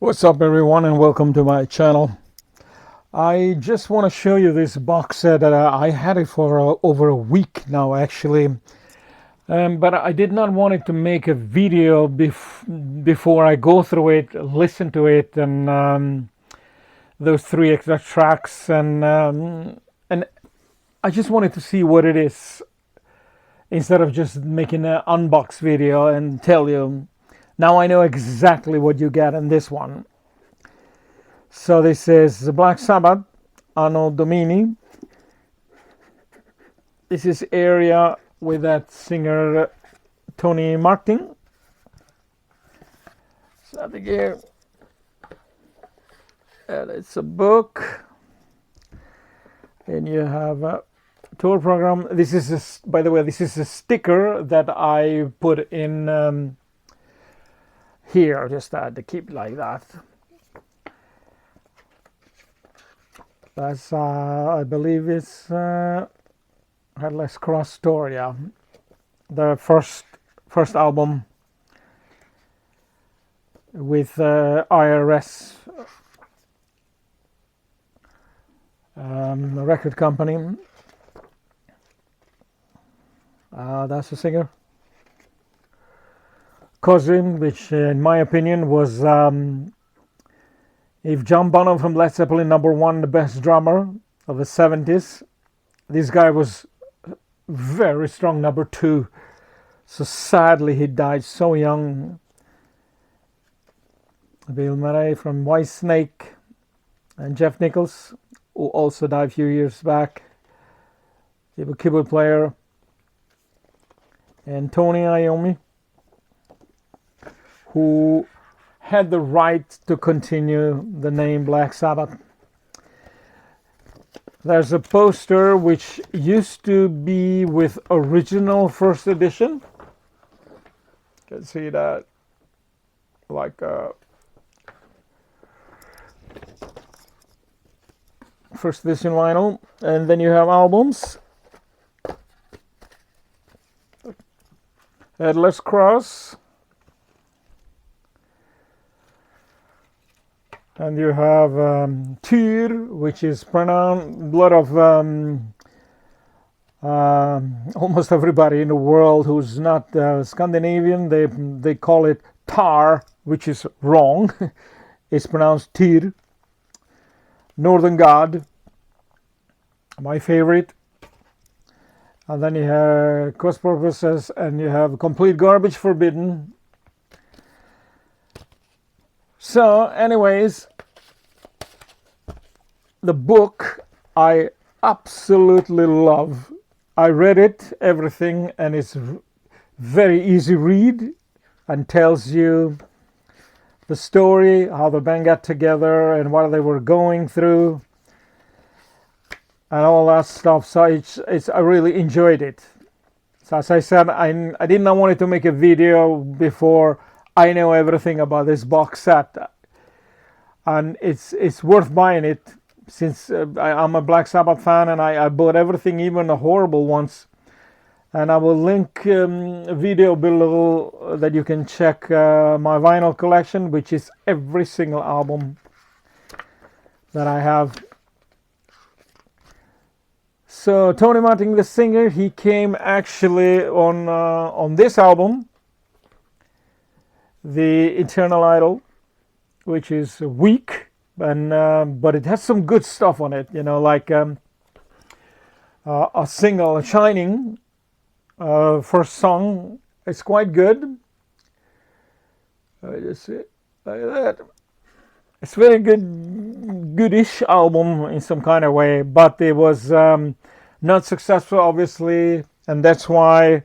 What's up everyone and welcome to my channel. I just want to show you this box set that I had it for over a week now actually, but I did not want it to make a video before I go through it, listen to it, and those 3 extra tracks, and I just wanted to see what it is instead of just making an unbox video and tell you. Now I know exactly what you get in this one. So this is the Black Sabbath, Anno Domini. This is area with that singer Tony Martin. So here, and it's a book, and you have a tour program. This is by the way, this is a sticker that I put in here, just to keep like that. That's I believe it's Headless Cross Story, yeah. The first album with IRS, the record company. That's the singer. Cousin, which in my opinion was, if John Bonham from Led Zeppelin #1, the best drummer of the 70s, this guy was very strong #2. So sadly he died so young. Bill Murray from Whitesnake, and Jeff Nichols, who also died a few years back. He was a keyboard player. And Tony Iommi, who had the right to continue the name Black Sabbath. There's a poster which used to be with original first edition. You can see that, like first edition vinyl, and then you have albums. Headless Cross. And you have Tyr, which is pronounced, a lot of almost everybody in the world who's not Scandinavian, they call it Tar, which is wrong. It's pronounced Tyr. Northern God, my favorite. And then you have Cross Purposes, and you have Complete Garbage Forbidden. So anyways, the book I absolutely love. I read it, everything, and it's very easy read and tells you the story, how the band got together and what they were going through and all that stuff. So I really enjoyed it. So as I said, I did not want to make a video before I know everything about this box set, and it's worth buying it, since I'm a Black Sabbath fan, and I bought everything, even the horrible ones. And I will link a video below that you can check my vinyl collection, which is every single album that I have. So Tony Martin, the singer, he came actually on this album, The Eternal Idol, which is weak, and but it has some good stuff on it, you know, like a single, Shining, first song. It's quite good. I just see it like that. It's very goodish album in some kind of way, but it was not successful, obviously, and that's why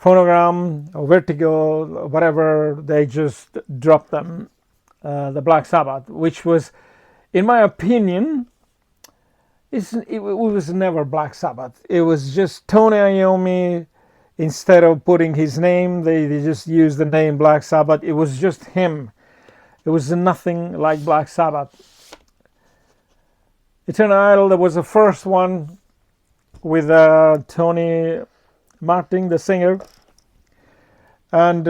Phonogram or Vertigo or whatever, they just dropped them, the Black Sabbath, which was, in my opinion, it was never Black Sabbath. It was just Tony Iommi. Instead of putting his name, they just used the name Black Sabbath. It was just him. It was nothing like Black Sabbath. Eternal Idol, that was the first one with Tony Martin, the singer. And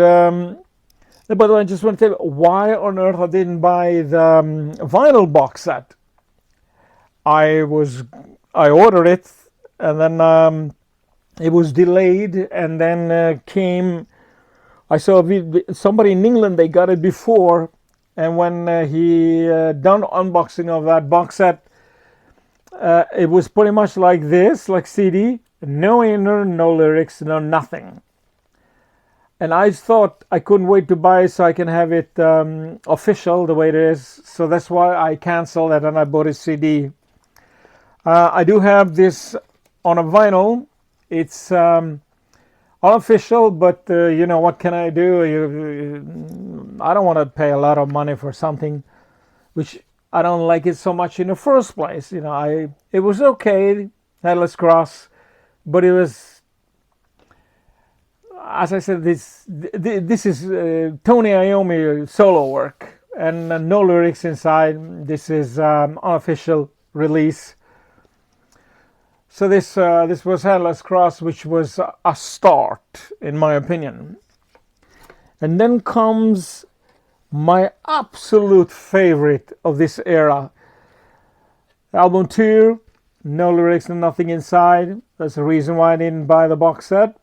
By the way, I just want to tell you why on earth I didn't buy the vinyl box set. I ordered it, and then it was delayed, and then came. I saw somebody in England, they got it before, and when he done unboxing of that box set, it was pretty much like this, like CD, no inner, no lyrics, no nothing. And I thought I couldn't wait to buy it so I can have it official the way it is. So that's why I canceled it and I bought a CD. I do have this on a vinyl. It's unofficial, but you know, what can I do? I don't want to pay a lot of money for something which I don't like it so much in the first place. You know, it was okay, Headless Cross, but it was, as I said, this is Tony Iommi solo work, and no lyrics inside. This is unofficial release. So this was Headless Cross, which was a start, in my opinion. And then comes my absolute favorite of this era. Album 2, no lyrics and nothing inside. That's the reason why I didn't buy the box set.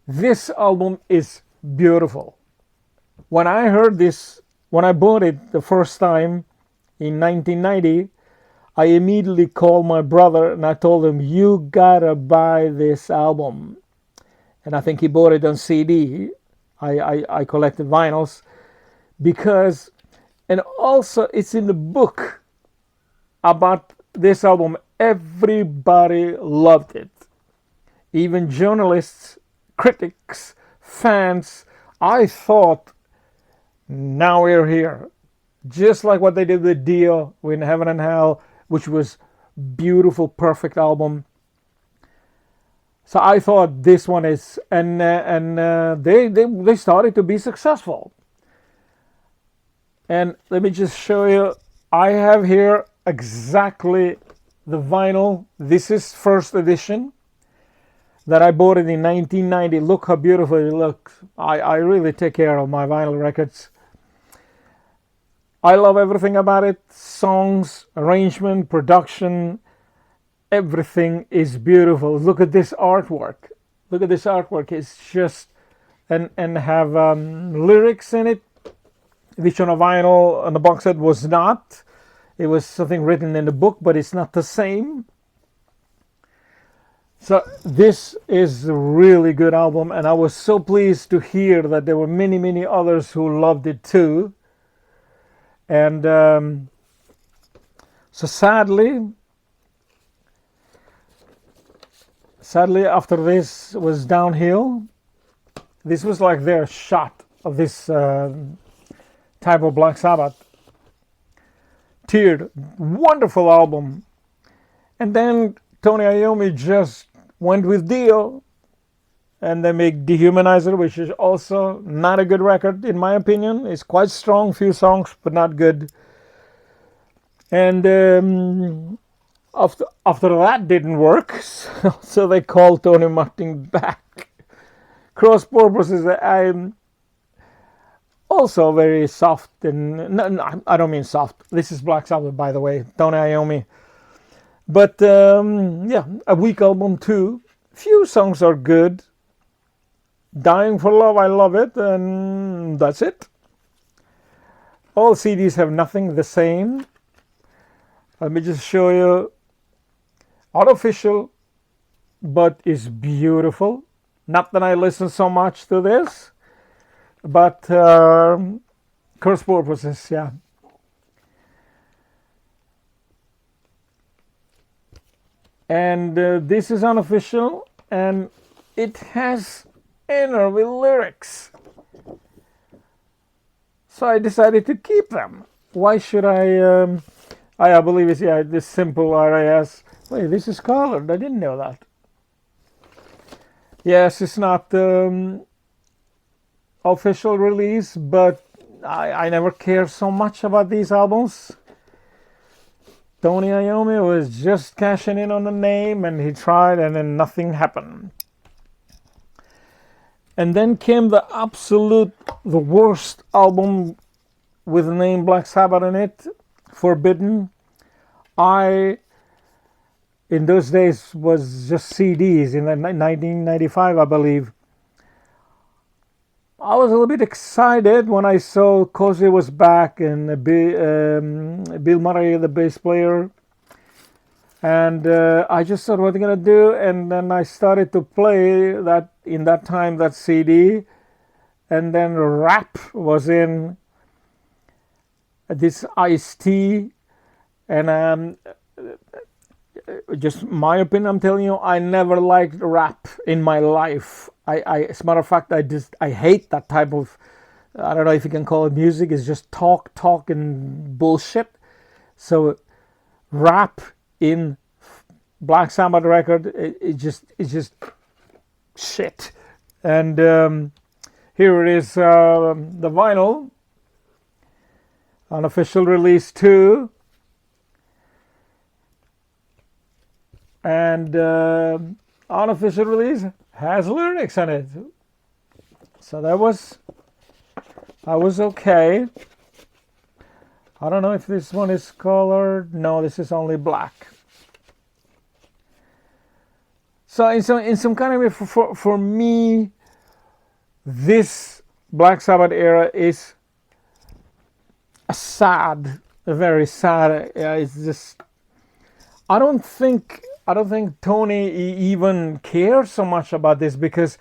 This album is beautiful. When I heard this, when I bought it the first time in 1990, I immediately called my brother and I told him, you gotta buy this album. And I think he bought it on CD. I collected vinyls because, and also it's in the book about this album. Everybody loved it. Even journalists, critics, fans. I thought, now we're here. Just like what they did with Dio, with Heaven and Hell, which was beautiful, perfect album. So I thought this one is, and they started to be successful. And let me just show you. I have here exactly the vinyl. This is first edition that I bought it in 1990. Look how beautiful it looks. I really take care of my vinyl records. I love everything about it. Songs, arrangement, production, everything is beautiful. Look at this artwork. Look at this artwork. It's just, and have lyrics in it, which on a vinyl, on the box set was not. It was something written in the book, but it's not the same. So this is a really good album, and I was so pleased to hear that there were many, many others who loved it too. And so sadly, after this was downhill. This was like their shot of this type of Black Sabbath. Tiered, wonderful album. And then Tony Iommi just went with Dio, and they make Dehumanizer, which is also not a good record in my opinion. It's quite strong, few songs, but not good. And after that didn't work, so they called Tony Martin back. Cross Purposes, I'm also very soft, and no, I don't mean soft. This is Black Sabbath, by the way, Tony Iommi. But yeah, a weak album too. Few songs are good. Dying for Love, I love it, and that's it. All CDs have nothing the same. Let me just show you. Unofficial, but is beautiful. Not that I listen so much to this, but Cross Purposes, yeah. And this is unofficial, and it has inner with lyrics. So I decided to keep them. Why should I believe it's, yeah, this simple RIS. Wait, this is colored. I didn't know that. Yes, it's not official release, but I never cared so much about these albums. Tony Iommi was just cashing in on the name, and he tried, and then nothing happened. And then came the worst album with the name Black Sabbath in it, Forbidden. In those days, was just CDs in 1995, I believe. I was a little bit excited when I saw Cozy was back and Bill Murray, the bass player. And I just thought, what are they going to do? And then I started to play that in that time, that CD. And then rap was in this Ice-T. And just my opinion, I'm telling you, I never liked rap in my life. As a matter of fact, I hate that type of, I don't know if you can call it music. It's just talk and bullshit. So rap in Black Sabbath record, it's just shit. And here it is, the vinyl, unofficial release 2. And unofficial release has lyrics on it. So I was okay. I don't know if this one is colored. No, this is only black. So in some kind of way, for me, this Black Sabbath era is a very sad. It's just, I don't think Tony even cares so much about this, because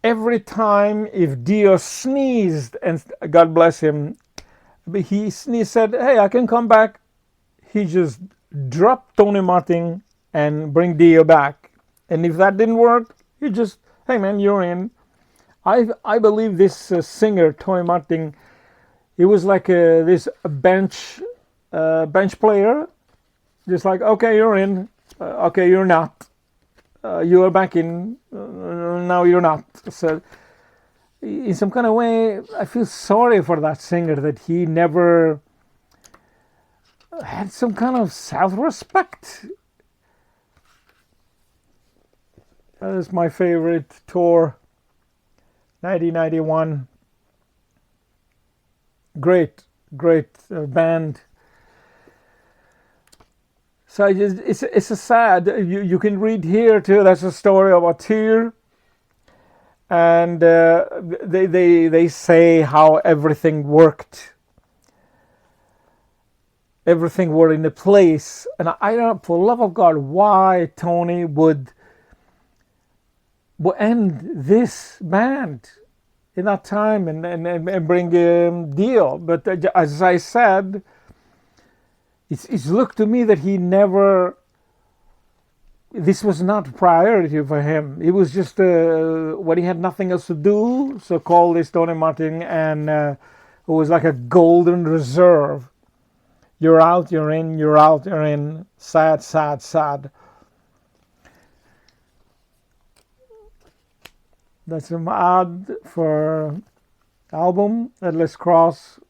every time if Dio sneezed, and God bless him, he said, "Hey, I can come back," he just dropped Tony Martin and bring Dio back. And if that didn't work, he just, "Hey man, you're in." I believe this singer Tony Martin, he was like this bench player. Just like, okay, you're in. Okay, you're not. You are back in. Now you're not. So, in some kind of way, I feel sorry for that singer, that he never had some kind of self-respect. That is my favorite tour, 1991. Great band. So it's a sad. You can read here too. That's a story of a tear, and they say how everything worked. Everything were in a place, and I don't, for the love of God, why Tony would end this band in that time and bring Dio. But as I said, it's looked to me that he never, this was not a priority for him. It was just when he had nothing else to do, so called this Tony Martin, and it was like a golden reserve. You're out, you're in, you're out, you're in. Sad, sad, sad. That's some ad for album, Headless Cross.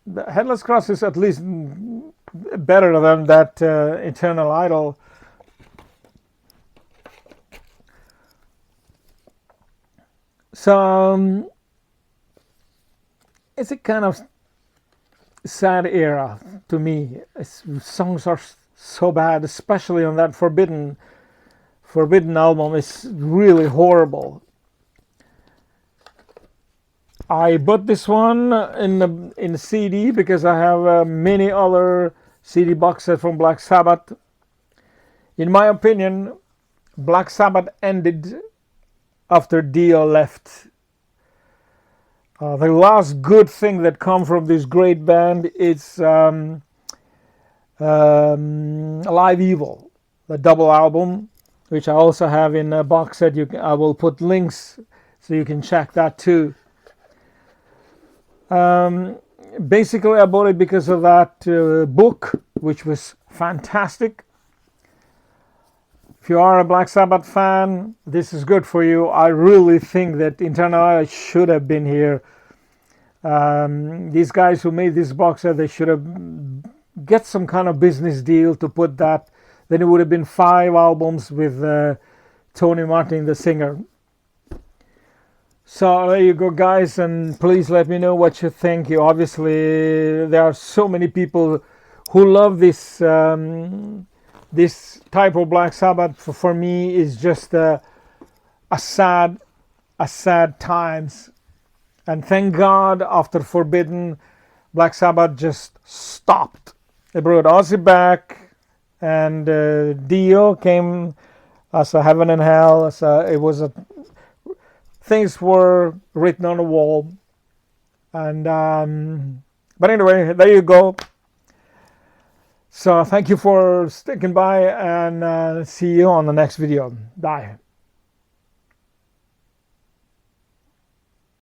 The Headless Cross is at least better than that Eternal Idol. So it's a kind of sad era to me. Songs are so bad, especially on that Forbidden album. It's really horrible. I bought this one in the CD because I have many other CD box set from Black Sabbath. In my opinion, Black Sabbath ended after Dio left. The last good thing that come from this great band is Live Evil, the double album, which I also have in a box set. I will put links so you can check that too. Basically, I bought it because of that book, which was fantastic. If you are a Black Sabbath fan, this is good for you. I really think that Eternal Idol should have been here. These guys who made this box set, they should have get some kind of business deal to put that. Then it would have been 5 albums with Tony Martin, the singer. So there you go, guys, and please let me know what you think. You obviously, there are so many people who love this type of Black Sabbath. For me, is just a sad times. And thank God, after Forbidden, Black Sabbath just stopped. They brought Ozzy back, and Dio came as a Heaven and Hell. Things were written on the wall. And but anyway, there you go. So thank you for sticking by, and see you on the next video. Bye.